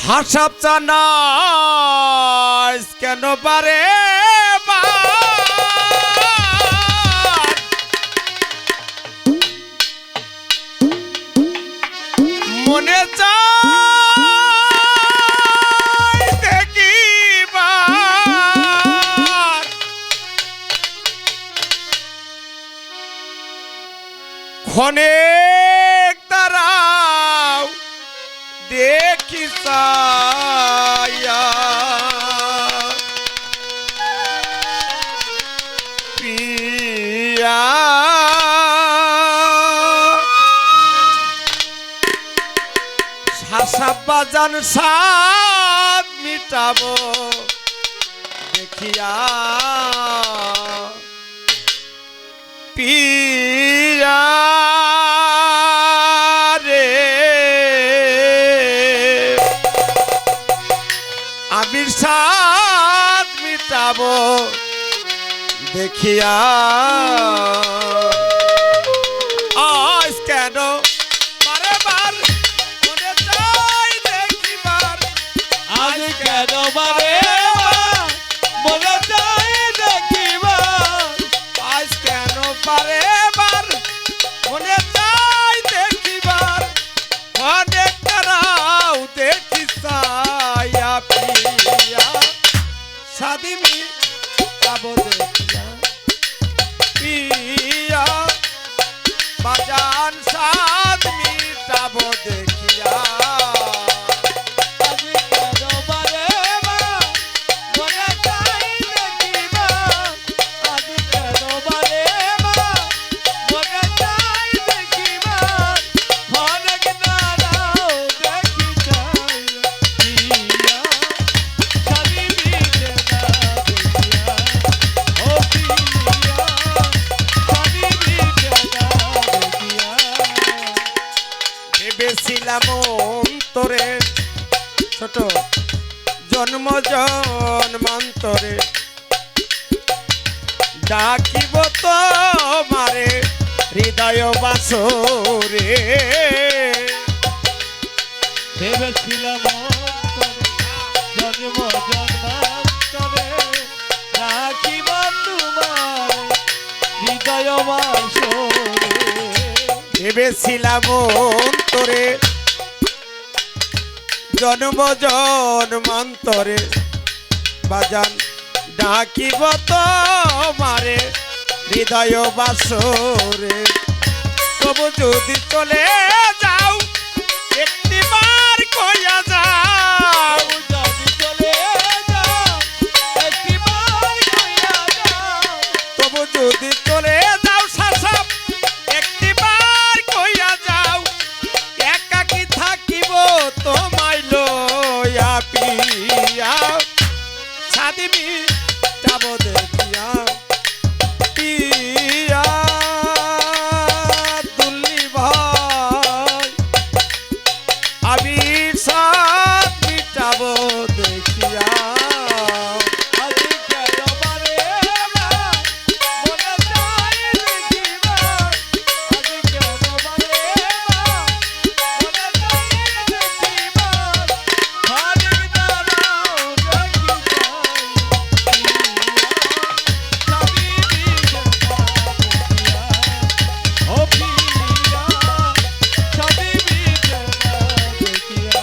হাসাব চানা কেন পারে মনে চাই দেখিবার ক্ষণে তারাও দেখি পিয়া হাসাব বাজান সাদ মিটাবো দেখিয়া পিয়া রে আবির সাদ মিটাবো দেখিয়া আজ কেন বারে বার মনে চাই দেখিবার আজ কেন বারে মনে চাই দেখিবার আজ কেন বারে বার মনে চাই দেখিবার অনেক তারাও দেখি সায়া পিয়া সাদিমি যাব দেখিয়া পিয়া বাজান সাদ মিটাব দেখিয়া আজ কেন বারে মনে চাই দেখিবার আজ কেন বারে মনে চাই দেখিবার অনেক নারাও দেখি চাই পিয়া খালি বিটে না দেখিয়া ও পিয়া খালি বিটে না দেখিয়া ভেবেছিলাম অন্তরে ছোট জন্ম জন্মান্তরে ডাকিব তোমারে হৃদয় বাসরে ভেবেছিলাম জন্ম জন্মান্তরে রাখিব তোমার হৃদয় বাসরে ভেবেছিলাম অন্তরে জন্ম জন্মান্তরে বাজান ডাকিব তোমারে হৃদয় বাসরে তবু যদি চলে যাও একটিবার কইয়া যাও যদি চলে যাও একটিবার কইয়া যাও তবু যদি চলে যাও শাসাব একটিবার কইয়া যাও একাকি থাকিব তোমায় লইয়া পিয়া সাদিমি যাব দেখিয়া পিয়া দুল্লি ভাই আবির সাদ মিটাব দেখিয়া আজ কেন বারে মনে চাই দেখিবার আজ কেন বারে মনে চাই দেখিবার অনেক নারাও দেখি চাই সবই বিটে না দেখিয়া ও পিয়া সবই বিটে না দেখিয়া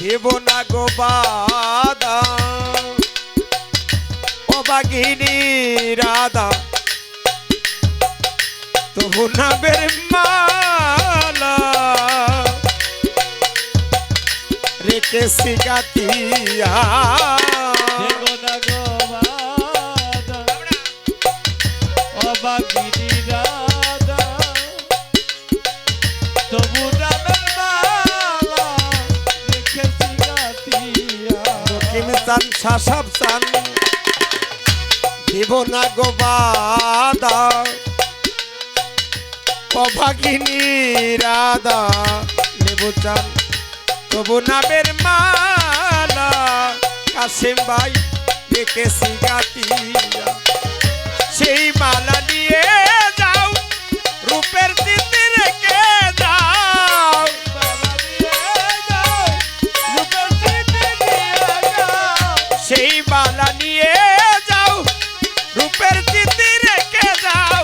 দেব না গো বাদা ও বাগিনী রাধা তবু না বের মালা রেখেছি গাতিয়া দেগনা গোবাদা অবাগিনী রাধা তবু নামের মালা রেখেছি গাতিয়া রকিম চান শাসাব চান দেব না গো বাদা ও অভাগিনী রাধা লেবু চান তবু নামের মালা কাশেম ভাই রেখেছি গাতিয়া সেই মালা নিয়ে যাও রূপের তিথি রেখে যাও সেই মালা নিয়ে যাও রূপের তিথি রেখে যাও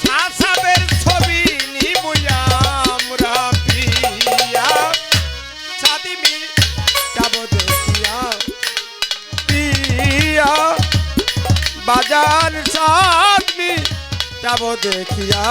সাসাবের ছবি নিমুয়া আমরা প্রিয়া সাদিমি যাব দেখিয়া প্রিয়া বাজার সাদমি যাব দেখিয়া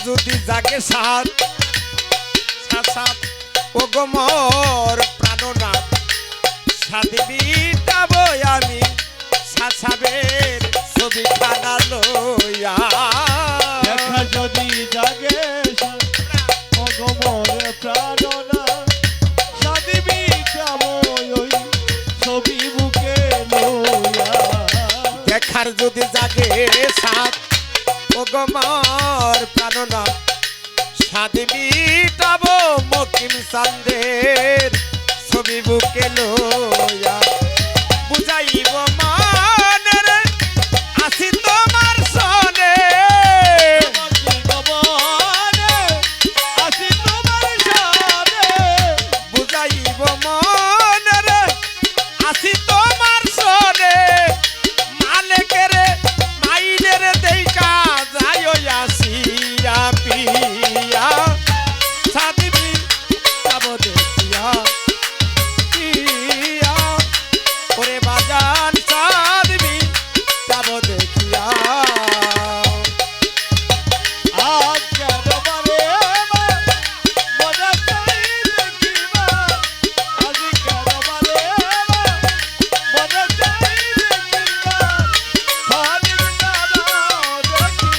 যদি জাগে সাত সাত ও গোমর প্রাণনাথ সাদিবি যাব আমি সাসাবের ছবি খানা লইয়া দেখা যদি জাগে ও গোমর প্রাণনা সাদিবি যাব ওই ছবি বুকে লইয়া দেখার যদি জাগে সাত ও গোমর প্রাণনা সাদিবি যাব মকিম চান্দের ছবি বুকে লইয়া বুঝাইব মানের আসি তোমার সনে বুঝাইব মানের আসি তোমার সনে মালিকের মাইনের দেখা যায় আসিয়া পিয়া সাদিবি যাব দেখিয়া পিয়া ওরে বাজান সাদিবি যাব দেখিয়া আজ কেন বারে মনে চাই দেখিবা আজ কেন বারে মনে চাই দেখিবা খানিক দাঁড়াও দেখি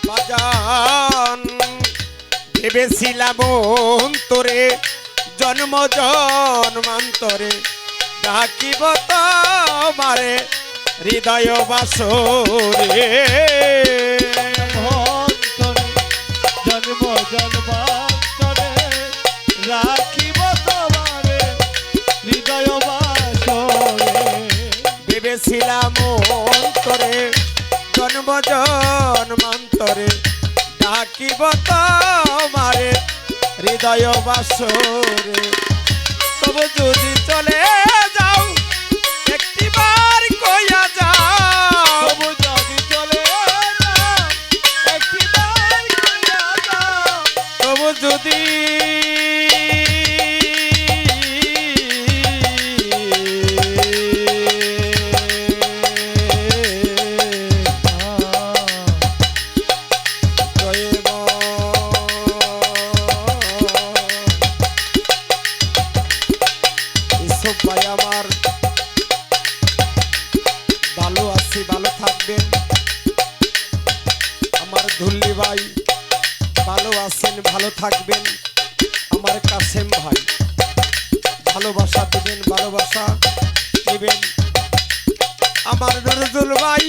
বাজান ভেবেছিলাম অন্তরে জন্ম জন্মান্তরে ডাকিব তোমারে হৃদয় বাসরে জন্ম জন্মান্তরে রাখিব তোমারে হৃদয় বাসরে ভেবেছিলাম অন্তরে জন্ম জন্মান্তরে ডাকিব তোমারে হৃদয় বাসরে তবু যদি চলে যাও একটিবার কইয়া যাও তবু যদি চলে যাও একটিবার কইয়া যাও তবু যদি ভাই আমার ভালো আছি ভালো থাকবেন আমার ধুল্লি ভাই ভালো আছেন ভালো থাকবেন আমার কাসেম ভাই ভালোবাসা দিবেন ভালোবাসা দিবেন আমার নজরুল ভাই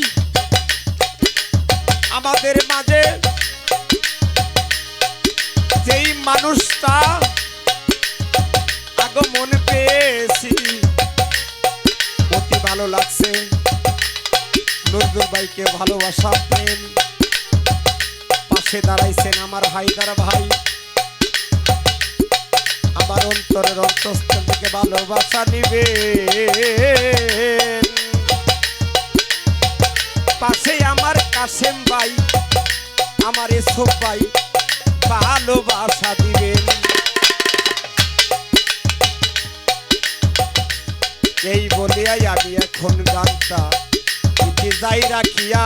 আমাদের মাঝে যেই মানুষটা আগমন পেয়েছি অতি ভালো লাগছে নজরুল ভাইকে ভালোবাসা প্রেম পাশে দাঁড়াইছেন আমার হায়দার ভাই আমার অন্তরের অন্তঃস্থল থেকে ভালোবাসা নিবে পাশে আমার কাসেম ভাই আমার এসব ভাই ভালোবাসা দিবেন এই বলিয়াই আমি এখন গানটা ইতি যাই রাখিয়া।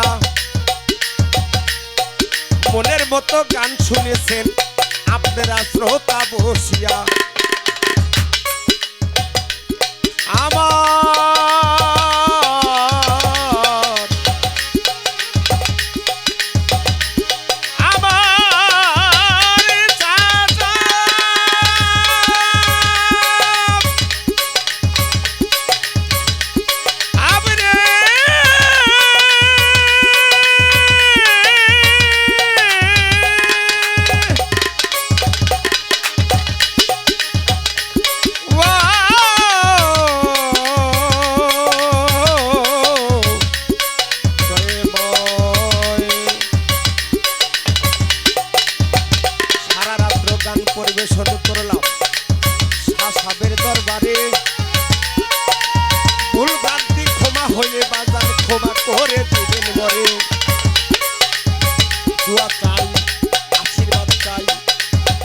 মনের মতো গান শুনেছেন আপনারা শ্রোতা বসিয়া। পরিবেশন করলাম সাবের দরবারে। ভুল ভ্রান্তি ক্ষমা হয়ে বাজার ক্ষমা করে দিবেন বরে। দোয়া চাই আশীর্বাদ চাই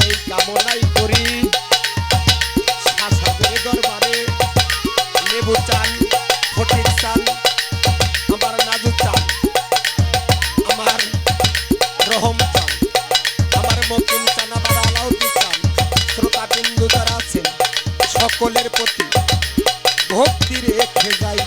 এই কামনাই করি। সাবের দরবারে লেবু চান ফটিক চান আমার নাজু চান আমার রহম চান আমার মকিম চান আমার আলাউদ্দিন শ্রোতা বিন্দু যারা আছেন সকলের প্রতি ভক্তি রেখে যাই।